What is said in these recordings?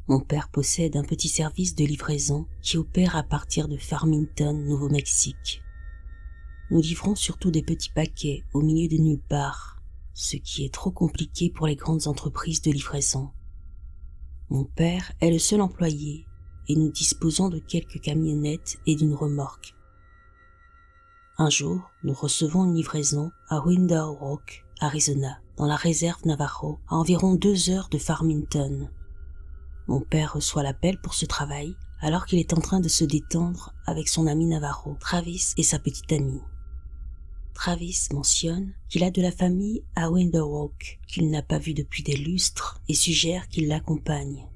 Mon père possède un petit service de livraison qui opère à partir de Farmington, Nouveau-Mexique. Nous livrons surtout des petits paquets au milieu de nulle part, ce qui est trop compliqué pour les grandes entreprises de livraison. Mon père est le seul employé et nous disposons de quelques camionnettes et d'une remorque. Un jour, nous recevons une livraison à Window Rock, Arizona, dans la réserve Navajo, à environ 2 heures de Farmington. Mon père reçoit l'appel pour ce travail alors qu'il est en train de se détendre avec son ami Navarro, Travis et sa petite amie. Travis mentionne qu'il a de la famille à Window Rock, qu'il n'a pas vu depuis des lustres et suggère qu'il l'accompagne.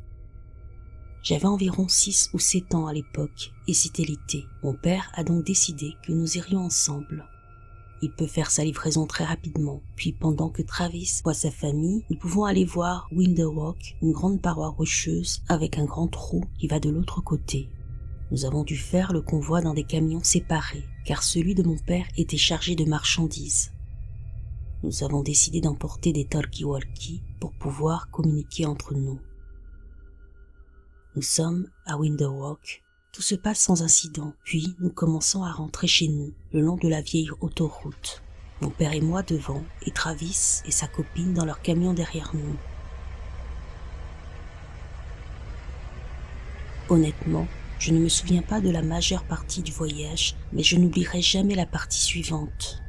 J'avais environ 6 ou 7 ans à l'époque et c'était l'été. Mon père a donc décidé que nous irions ensemble. Il peut faire sa livraison très rapidement, puis pendant que Travis voit sa famille, nous pouvons aller voir Window Rock, une grande paroi rocheuse avec un grand trou qui va de l'autre côté. Nous avons dû faire le convoi dans des camions séparés, car celui de mon père était chargé de marchandises. Nous avons décidé d'emporter des talkie-walkie pour pouvoir communiquer entre nous. Nous sommes à Window Rock. Tout se passe sans incident, puis nous commençons à rentrer chez nous, le long de la vieille autoroute. Mon père et moi devant, et Travis et sa copine dans leur camion derrière nous. Honnêtement, je ne me souviens pas de la majeure partie du voyage, mais je n'oublierai jamais la partie suivante.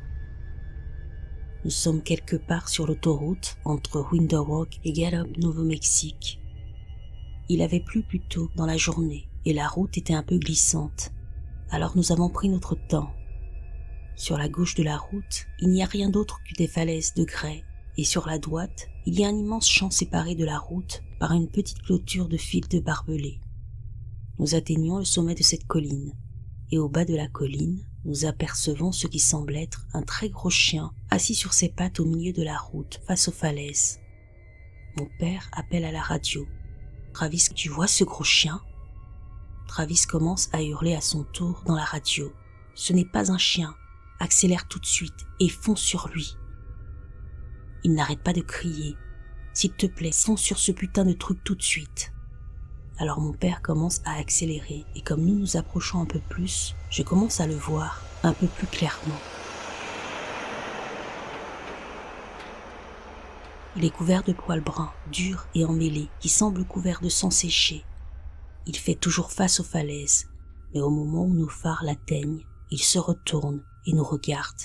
Nous sommes quelque part sur l'autoroute, entre Window Rock et Gallup, Nouveau-Mexique. Il avait plu plus tôt dans la journée et la route était un peu glissante, alors nous avons pris notre temps. Sur la gauche de la route, il n'y a rien d'autre que des falaises de grès et sur la droite, il y a un immense champ séparé de la route par une petite clôture de fils de barbelés. Nous atteignons le sommet de cette colline et au bas de la colline, nous apercevons ce qui semble être un très gros chien assis sur ses pattes au milieu de la route face aux falaises. Mon père appelle à la radio. « Travis, tu vois ce gros chien ?» Travis commence à hurler à son tour dans la radio. « Ce n'est pas un chien, accélère tout de suite et fonce sur lui. » Il n'arrête pas de crier. « S'il te plaît, fonce sur ce putain de truc tout de suite. » Alors mon père commence à accélérer et comme nous nous approchons un peu plus, je commence à le voir un peu plus clairement. Il est couvert de poils bruns, durs et emmêlés, qui semblent couverts de sang séché. Il fait toujours face aux falaises, mais au moment où nos phares l'atteignent, il se retourne et nous regarde.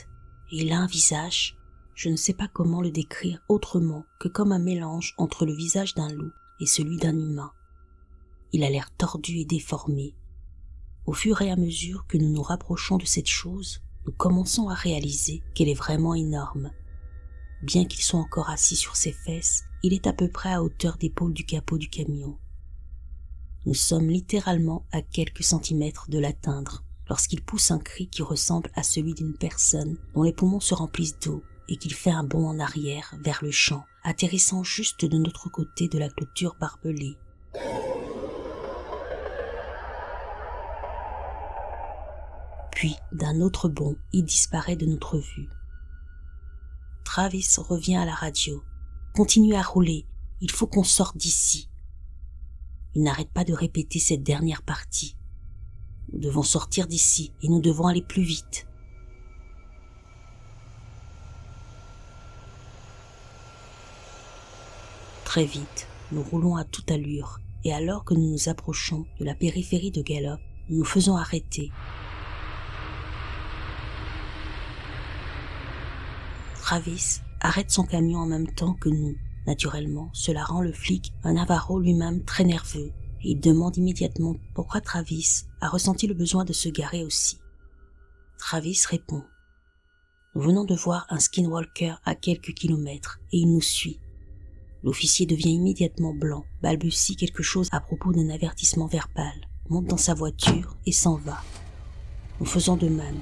Et il a un visage, je ne sais pas comment le décrire autrement que comme un mélange entre le visage d'un loup et celui d'un humain. Il a l'air tordu et déformé. Au fur et à mesure que nous nous rapprochons de cette chose, nous commençons à réaliser qu'elle est vraiment énorme. Bien qu'il soit encore assis sur ses fesses, il est à peu près à hauteur d'épaule du capot du camion. Nous sommes littéralement à quelques centimètres de l'atteindre, lorsqu'il pousse un cri qui ressemble à celui d'une personne dont les poumons se remplissent d'eau et qu'il fait un bond en arrière vers le champ, atterrissant juste de notre côté de la clôture barbelée. Puis, d'un autre bond, il disparaît de notre vue. Travis revient à la radio. « Continue à rouler, il faut qu'on sorte d'ici. » Il n'arrête pas de répéter cette dernière partie. Nous devons sortir d'ici et nous devons aller plus vite. Très vite, nous roulons à toute allure et alors que nous nous approchons de la périphérie de Gallup, nous nous faisons arrêter. Travis arrête son camion en même temps que nous. Naturellement, cela rend le flic, un Navarro lui-même, très nerveux. Et il demande immédiatement pourquoi Travis a ressenti le besoin de se garer aussi. Travis répond. Nous venons de voir un skinwalker à quelques kilomètres et il nous suit. L'officier devient immédiatement blanc, balbutie quelque chose à propos d'un avertissement verbal, monte dans sa voiture et s'en va. Nous faisons de même.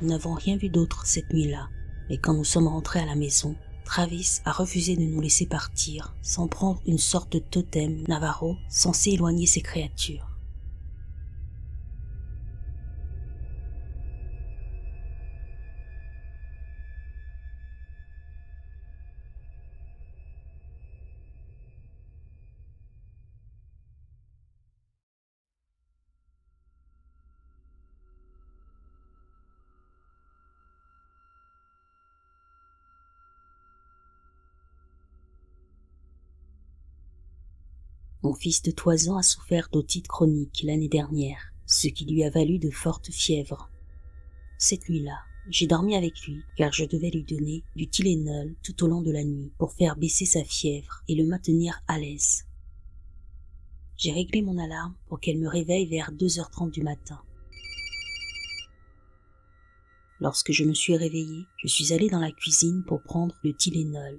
Nous n'avons rien vu d'autre cette nuit-là, mais quand nous sommes rentrés à la maison, Travis a refusé de nous laisser partir sans prendre une sorte de totem Navarro censé éloigner ces créatures. Mon fils de 3 ans a souffert d'otite chronique l'année dernière, ce qui lui a valu de fortes fièvres. Cette nuit-là, j'ai dormi avec lui car je devais lui donner du Tylenol tout au long de la nuit pour faire baisser sa fièvre et le maintenir à l'aise. J'ai réglé mon alarme pour qu'elle me réveille vers 2h30 du matin. Lorsque je me suis réveillée, je suis allée dans la cuisine pour prendre le Tylenol.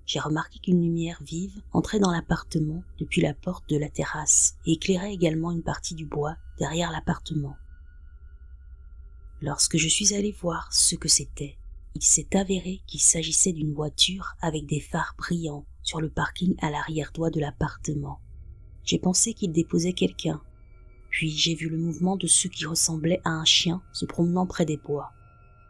J'ai remarqué qu'une lumière vive entrait dans l'appartement depuis la porte de la terrasse et éclairait également une partie du bois derrière l'appartement. Lorsque je suis allée voir ce que c'était, il s'est avéré qu'il s'agissait d'une voiture avec des phares brillants sur le parking à l'arrière-toit de l'appartement. J'ai pensé qu'il déposait quelqu'un, puis j'ai vu le mouvement de ce qui ressemblait à un chien se promenant près des bois.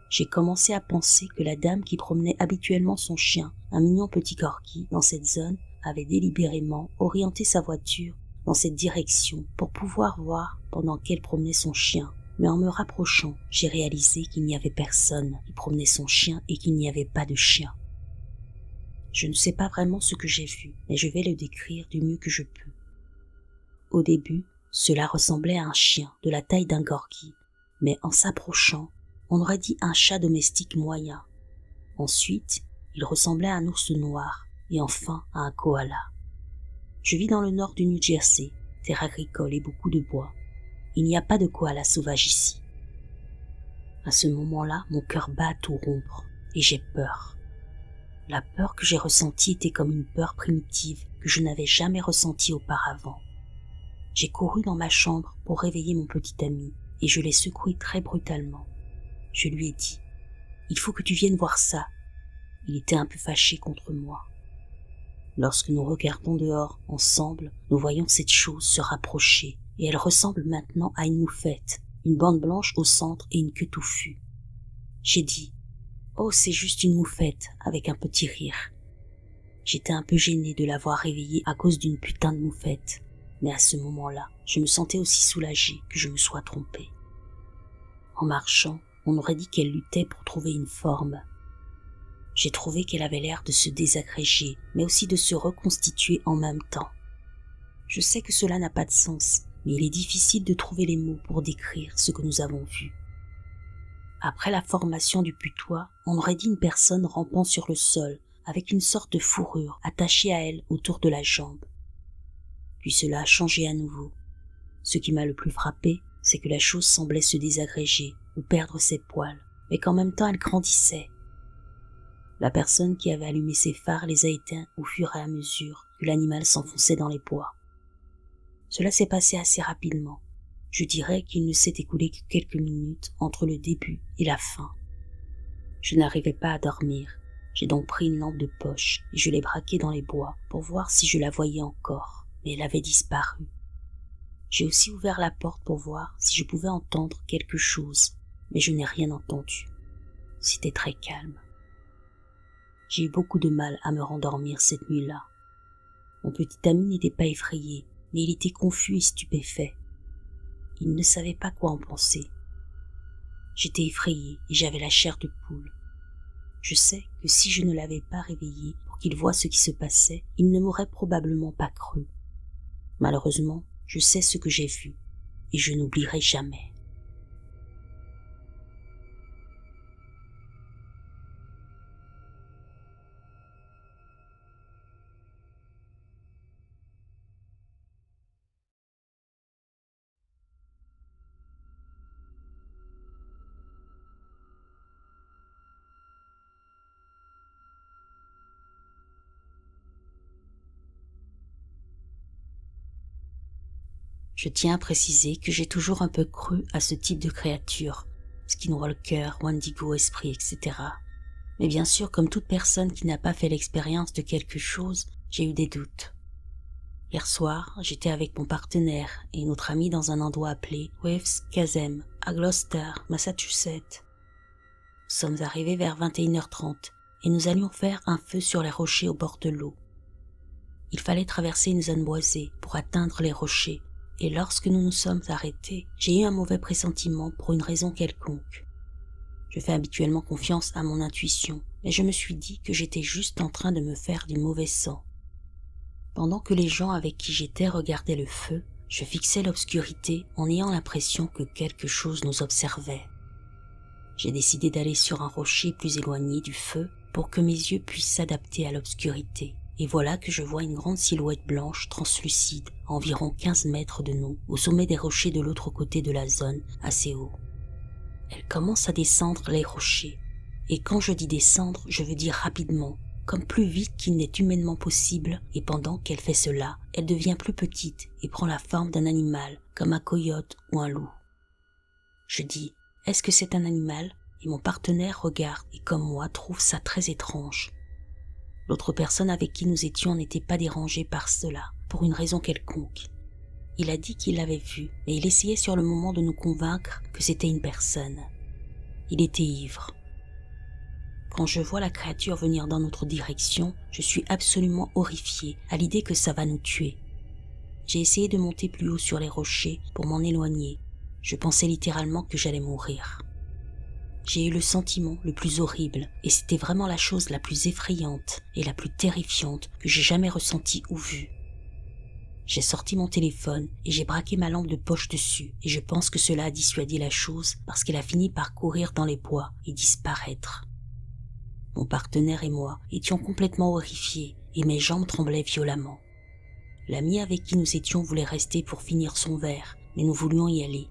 J'ai commencé à penser que la dame qui promenait habituellement son chien, un mignon petit corgi, dans cette zone, avait délibérément orienté sa voiture dans cette direction pour pouvoir voir pendant qu'elle promenait son chien. Mais en me rapprochant, j'ai réalisé qu'il n'y avait personne qui promenait son chien et qu'il n'y avait pas de chien. Je ne sais pas vraiment ce que j'ai vu, mais je vais le décrire du mieux que je peux. Au début, cela ressemblait à un chien de la taille d'un corgi, mais en s'approchant, on aurait dit un chat domestique moyen. Ensuite, il ressemblait à un ours noir et enfin à un koala. Je vis dans le nord du New Jersey, terre agricole et beaucoup de bois. Il n'y a pas de koala sauvage ici. À ce moment-là, mon cœur bat à tout rompre et j'ai peur. La peur que j'ai ressentie était comme une peur primitive que je n'avais jamais ressentie auparavant. J'ai couru dans ma chambre pour réveiller mon petit ami et je l'ai secoué très brutalement. Je lui ai dit « Il faut que tu viennes voir ça ». Il était un peu fâché contre moi. Lorsque nous regardons dehors ensemble, nous voyons cette chose se rapprocher et elle ressemble maintenant à une moufette, une bande blanche au centre et une queue touffue. J'ai dit « Oh, c'est juste une moufette » avec un petit rire. J'étais un peu gênée de l'avoir réveillée à cause d'une putain de moufette, mais à ce moment-là, je me sentais aussi soulagée que je me sois trompée. En marchant, on aurait dit qu'elle luttait pour trouver une forme. J'ai trouvé qu'elle avait l'air de se désagréger, mais aussi de se reconstituer en même temps. Je sais que cela n'a pas de sens, mais il est difficile de trouver les mots pour décrire ce que nous avons vu. Après la formation du putois, on aurait dit une personne rampant sur le sol, avec une sorte de fourrure attachée à elle autour de la jambe. Puis cela a changé à nouveau. Ce qui m'a le plus frappé, c'est que la chose semblait se désagréger ou perdre ses poils, mais qu'en même temps elle grandissait. La personne qui avait allumé ses phares les a éteints au fur et à mesure que l'animal s'enfonçait dans les bois. Cela s'est passé assez rapidement. Je dirais qu'il ne s'est écoulé que quelques minutes entre le début et la fin. Je n'arrivais pas à dormir. J'ai donc pris une lampe de poche et je l'ai braquée dans les bois pour voir si je la voyais encore, mais elle avait disparu. J'ai aussi ouvert la porte pour voir si je pouvais entendre quelque chose, mais je n'ai rien entendu. C'était très calme. J'ai eu beaucoup de mal à me rendormir cette nuit-là. Mon petit ami n'était pas effrayé, mais il était confus et stupéfait. Il ne savait pas quoi en penser. J'étais effrayée et j'avais la chair de poule. Je sais que si je ne l'avais pas réveillé pour qu'il voie ce qui se passait, il ne m'aurait probablement pas cru. Malheureusement, je sais ce que j'ai vu et je n'oublierai jamais. Je tiens à préciser que j'ai toujours un peu cru à ce type de créature, skinwalker, wendigo, esprit, etc. Mais bien sûr, comme toute personne qui n'a pas fait l'expérience de quelque chose, j'ai eu des doutes. Hier soir, j'étais avec mon partenaire et une autre amie dans un endroit appelé Waves Chasm, à Gloucester, Massachusetts. Nous sommes arrivés vers 21h30 et nous allions faire un feu sur les rochers au bord de l'eau. Il fallait traverser une zone boisée pour atteindre les rochers. Et lorsque nous nous sommes arrêtés, j'ai eu un mauvais pressentiment pour une raison quelconque. Je fais habituellement confiance à mon intuition, mais je me suis dit que j'étais juste en train de me faire du mauvais sang. Pendant que les gens avec qui j'étais regardaient le feu, je fixais l'obscurité en ayant l'impression que quelque chose nous observait. J'ai décidé d'aller sur un rocher plus éloigné du feu pour que mes yeux puissent s'adapter à l'obscurité. Et voilà que je vois une grande silhouette blanche translucide à environ 15 mètres de nous, au sommet des rochers de l'autre côté de la zone, assez haut. Elle commence à descendre les rochers. Et quand je dis descendre, je veux dire rapidement, comme plus vite qu'il n'est humainement possible, et pendant qu'elle fait cela, elle devient plus petite et prend la forme d'un animal, comme un coyote ou un loup. Je dis, est-ce que c'est un animal? Et mon partenaire regarde et comme moi trouve ça très étrange. L'autre personne avec qui nous étions n'était pas dérangée par cela, pour une raison quelconque. Il a dit qu'il l'avait vu, mais il essayait sur le moment de nous convaincre que c'était une personne. Il était ivre. Quand je vois la créature venir dans notre direction, je suis absolument horrifié à l'idée que ça va nous tuer. J'ai essayé de monter plus haut sur les rochers pour m'en éloigner. Je pensais littéralement que j'allais mourir. J'ai eu le sentiment le plus horrible et c'était vraiment la chose la plus effrayante et la plus terrifiante que j'ai jamais ressentie ou vue. J'ai sorti mon téléphone et j'ai braqué ma lampe de poche dessus et je pense que cela a dissuadé la chose parce qu'elle a fini par courir dans les bois et disparaître. Mon partenaire et moi étions complètement horrifiés et mes jambes tremblaient violemment. L'ami avec qui nous étions voulait rester pour finir son verre, mais nous voulions y aller.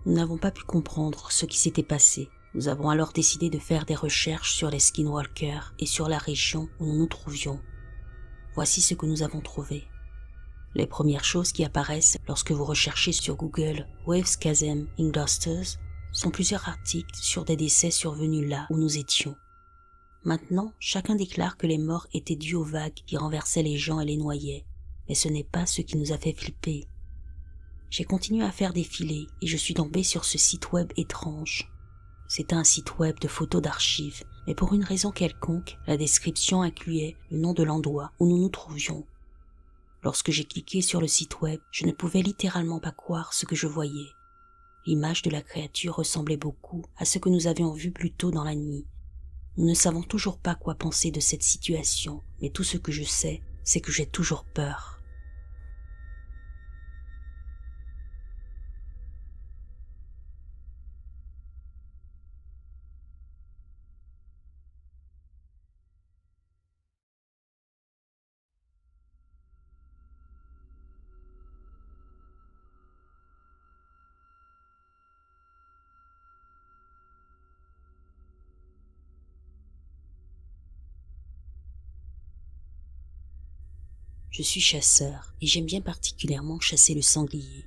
Nous n'avons pas pu comprendre ce qui s'était passé. Nous avons alors décidé de faire des recherches sur les skinwalkers et sur la région où nous nous trouvions. Voici ce que nous avons trouvé. Les premières choses qui apparaissent lorsque vous recherchez sur Google « Waves Chasm in Gloucester » sont plusieurs articles sur des décès survenus là où nous étions. Maintenant, chacun déclare que les morts étaient dus aux vagues qui renversaient les gens et les noyaient, mais ce n'est pas ce qui nous a fait flipper. J'ai continué à faire défiler et je suis tombé sur ce site web étrange. C'était un site web de photos d'archives, mais pour une raison quelconque, la description incluait le nom de l'endroit où nous nous trouvions. Lorsque j'ai cliqué sur le site web, je ne pouvais littéralement pas croire ce que je voyais. L'image de la créature ressemblait beaucoup à ce que nous avions vu plus tôt dans la nuit. Nous ne savons toujours pas quoi penser de cette situation, mais tout ce que je sais, c'est que j'ai toujours peur. Je suis chasseur et j'aime bien particulièrement chasser le sanglier.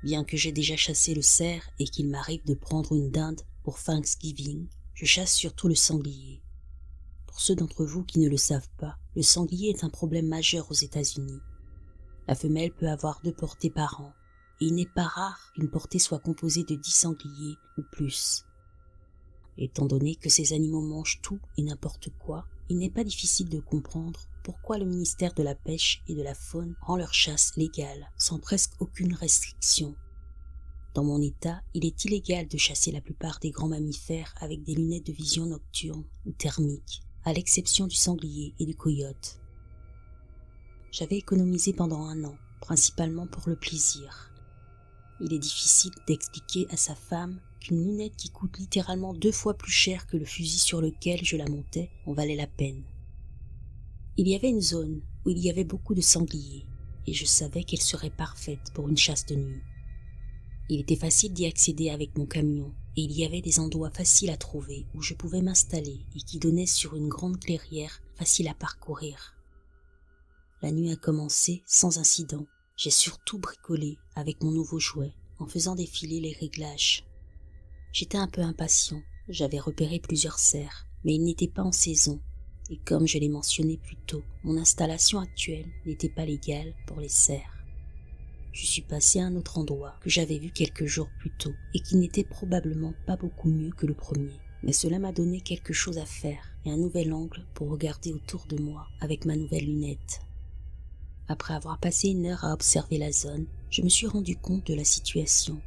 Bien que j'ai déjà chassé le cerf et qu'il m'arrive de prendre une dinde pour Thanksgiving, je chasse surtout le sanglier. Pour ceux d'entre vous qui ne le savent pas, le sanglier est un problème majeur aux États-Unis. La femelle peut avoir 2 portées par an, et il n'est pas rare qu'une portée soit composée de 10 sangliers ou plus. Étant donné que ces animaux mangent tout et n'importe quoi, il n'est pas difficile de comprendre pourquoi le ministère de la Pêche et de la Faune rend leur chasse légale, sans presque aucune restriction. Dans mon état, il est illégal de chasser la plupart des grands mammifères avec des lunettes de vision nocturne ou thermique, à l'exception du sanglier et du coyote. J'avais économisé pendant 1 an, principalement pour le plaisir. Il est difficile d'expliquer à sa femme qu'une lunette qui coûte littéralement 2 fois plus cher que le fusil sur lequel je la montais en valait la peine. Il y avait une zone où il y avait beaucoup de sangliers, et je savais qu'elle serait parfaite pour une chasse de nuit. Il était facile d'y accéder avec mon camion, et il y avait des endroits faciles à trouver où je pouvais m'installer et qui donnaient sur une grande clairière facile à parcourir. La nuit a commencé sans incident. J'ai surtout bricolé avec mon nouveau jouet, en faisant défiler les réglages. J'étais un peu impatient, j'avais repéré plusieurs cerfs, mais ils n'étaient pas en saison, et comme je l'ai mentionné plus tôt, mon installation actuelle n'était pas légale pour les cerfs. Je suis passé à un autre endroit que j'avais vu quelques jours plus tôt, et qui n'était probablement pas beaucoup mieux que le premier, mais cela m'a donné quelque chose à faire, et un nouvel angle pour regarder autour de moi avec ma nouvelle lunette. Après avoir passé 1 heure à observer la zone, je me suis rendu compte de la situation.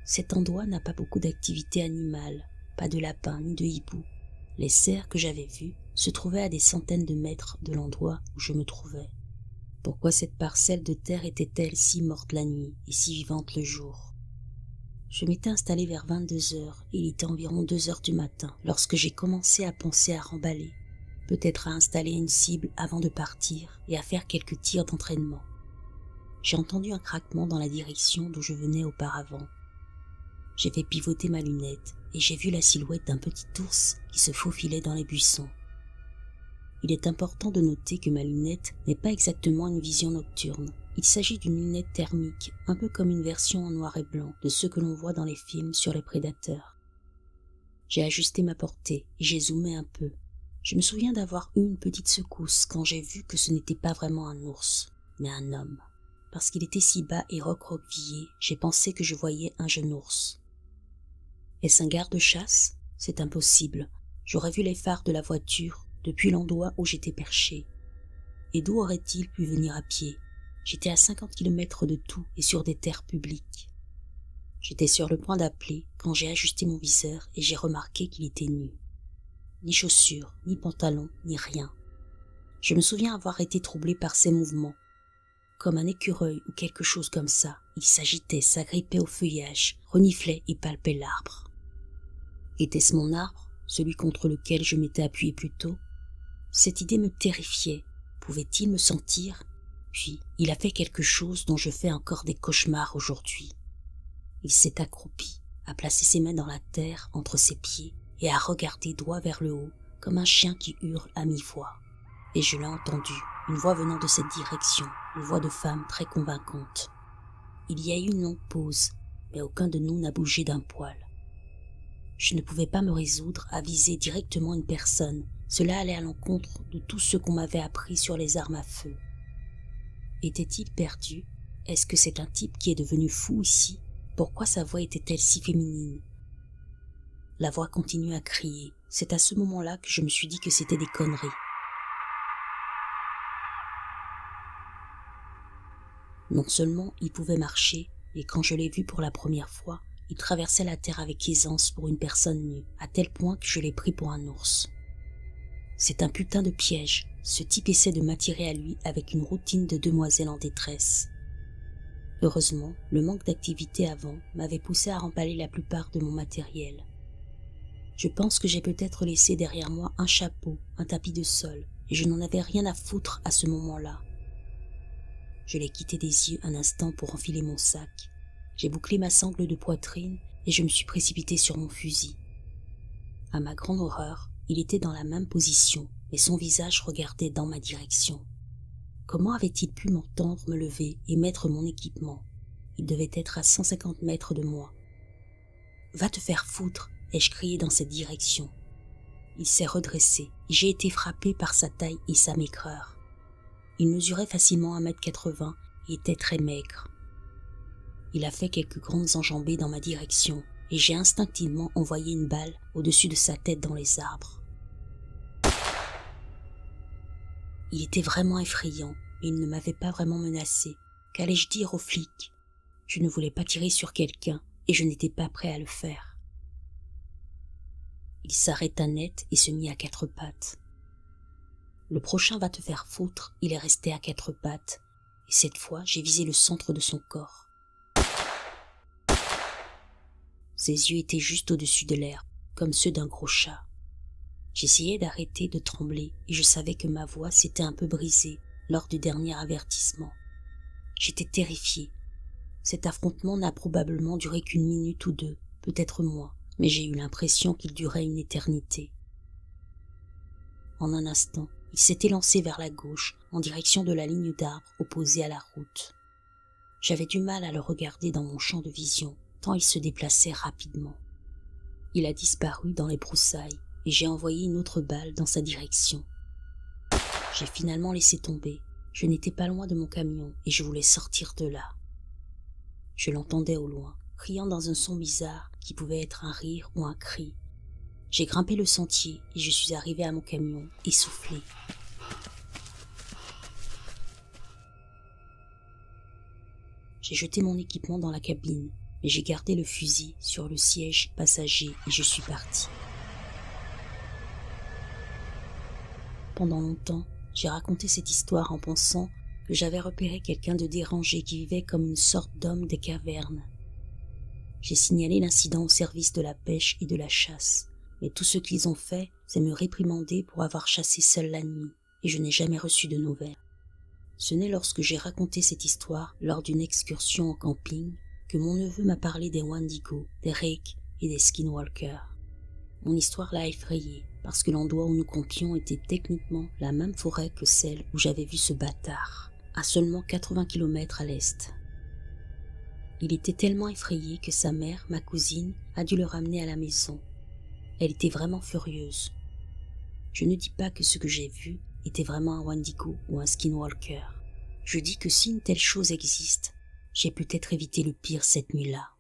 Cet endroit n'a pas beaucoup d'activités animales, pas de lapins ni de hiboux. Les cerfs que j'avais vus se trouvait à des centaines de mètres de l'endroit où je me trouvais. Pourquoi cette parcelle de terre était-elle si morte la nuit et si vivante le jour? Je m'étais installé vers 22 heures et il était environ 2 heures du matin lorsque j'ai commencé à penser à remballer, peut-être à installer une cible avant de partir et à faire quelques tirs d'entraînement. J'ai entendu un craquement dans la direction d'où je venais auparavant. J'ai fait pivoter ma lunette et j'ai vu la silhouette d'un petit ours qui se faufilait dans les buissons. Il est important de noter que ma lunette n'est pas exactement une vision nocturne. Il s'agit d'une lunette thermique, un peu comme une version en noir et blanc de ceux que l'on voit dans les films sur les prédateurs. J'ai ajusté ma portée et j'ai zoomé un peu. Je me souviens d'avoir eu une petite secousse quand j'ai vu que ce n'était pas vraiment un ours, mais un homme. Parce qu'il était si bas et recroquevillé, j'ai pensé que je voyais un jeune ours. Est-ce un garde-chasse? C'est impossible. J'aurais vu les phares de la voiture depuis l'endroit où j'étais perché. Et d'où aurait-il pu venir à pied? J'étais à 50 km de tout et sur des terres publiques. J'étais sur le point d'appeler quand j'ai ajusté mon viseur et j'ai remarqué qu'il était nu. Ni chaussures, ni pantalon, ni rien. Je me souviens avoir été troublé par ses mouvements. Comme un écureuil ou quelque chose comme ça, il s'agitait, s'agrippait au feuillage, reniflait et palpait l'arbre. Était-ce mon arbre, celui contre lequel je m'étais appuyé plus tôt? Cette idée me terrifiait. Pouvait-il me sentir? Puis, il a fait quelque chose dont je fais encore des cauchemars aujourd'hui. Il s'est accroupi, a placé ses mains dans la terre entre ses pieds et a regardé droit vers le haut comme un chien qui hurle à mi-voix. Et je l'ai entendu, une voix venant de cette direction, une voix de femme très convaincante. Il y a eu une longue pause, mais aucun de nous n'a bougé d'un poil. Je ne pouvais pas me résoudre à viser directement une personne. Cela allait à l'encontre de tout ce qu'on m'avait appris sur les armes à feu. Était-il perdu? Est-ce que c'est un type qui est devenu fou ici? Pourquoi sa voix était-elle si féminine? La voix continue à crier. C'est à ce moment-là que je me suis dit que c'était des conneries. Non seulement il pouvait marcher, et quand je l'ai vu pour la première fois, il traversait la terre avec aisance pour une personne nue, à tel point que je l'ai pris pour un ours. C'est un putain de piège. Ce type essaie de m'attirer à lui avec une routine de demoiselle en détresse. Heureusement, le manque d'activité avant m'avait poussé à remballer la plupart de mon matériel. Je pense que j'ai peut-être laissé derrière moi un chapeau, un tapis de sol, et je n'en avais rien à foutre à ce moment-là. Je l'ai quitté des yeux un instant pour enfiler mon sac. J'ai bouclé ma sangle de poitrine et je me suis précipité sur mon fusil. À ma grande horreur, il était dans la même position, mais son visage regardait dans ma direction. Comment avait-il pu m'entendre me lever et mettre mon équipement? Il devait être à 150 mètres de moi. « Va te faire foutre !» ai-je crié dans cette direction. Il s'est redressé et j'ai été frappé par sa taille et sa maigreur. Il mesurait facilement 1m80 et était très maigre. Il a fait quelques grandes enjambées dans ma direction et j'ai instinctivement envoyé une balle au-dessus de sa tête dans les arbres. Il était vraiment effrayant, mais il ne m'avait pas vraiment menacé. Qu'allais-je dire aux flics? Je ne voulais pas tirer sur quelqu'un et je n'étais pas prêt à le faire. Il s'arrêta net et se mit à 4 pattes. Le prochain va te faire foutre, il est resté à 4 pattes, et cette fois j'ai visé le centre de son corps. Ses yeux étaient juste au-dessus de l'herbe, comme ceux d'un gros chat. J'essayais d'arrêter de trembler et je savais que ma voix s'était un peu brisée lors du dernier avertissement. J'étais terrifié. Cet affrontement n'a probablement duré qu'1 minute ou 2, peut-être moins, mais j'ai eu l'impression qu'il durait une éternité. En un instant, il s'était lancé vers la gauche, en direction de la ligne d'arbres opposée à la route. J'avais du mal à le regarder dans mon champ de vision, tant il se déplaçait rapidement. Il a disparu dans les broussailles, et j'ai envoyé une autre balle dans sa direction. J'ai finalement laissé tomber. Je n'étais pas loin de mon camion et je voulais sortir de là. Je l'entendais au loin, criant dans un son bizarre qui pouvait être un rire ou un cri. J'ai grimpé le sentier et je suis arrivé à mon camion, essoufflé. J'ai jeté mon équipement dans la cabine, mais j'ai gardé le fusil sur le siège passager et je suis parti. pendant longtemps, j'ai raconté cette histoire en pensant que j'avais repéré quelqu'un de dérangé qui vivait comme une sorte d'homme des cavernes. J'ai signalé l'incident au service de la pêche et de la chasse, mais tout ce qu'ils ont fait, c'est me réprimander pour avoir chassé seul la nuit, et je n'ai jamais reçu de nouvelles. Ce n'est lorsque j'ai raconté cette histoire lors d'une excursion en camping que mon neveu m'a parlé des Wendigo, des Reik et des Skinwalkers. Mon histoire l'a effrayé parce que l'endroit où nous campions était techniquement la même forêt que celle où j'avais vu ce bâtard, à seulement 80 km à l'est. Il était tellement effrayé que sa mère, ma cousine, a dû le ramener à la maison. Elle était vraiment furieuse. Je ne dis pas que ce que j'ai vu était vraiment un Wendigo ou un Skinwalker. Je dis que si une telle chose existe, j'ai peut-être évité le pire cette nuit-là.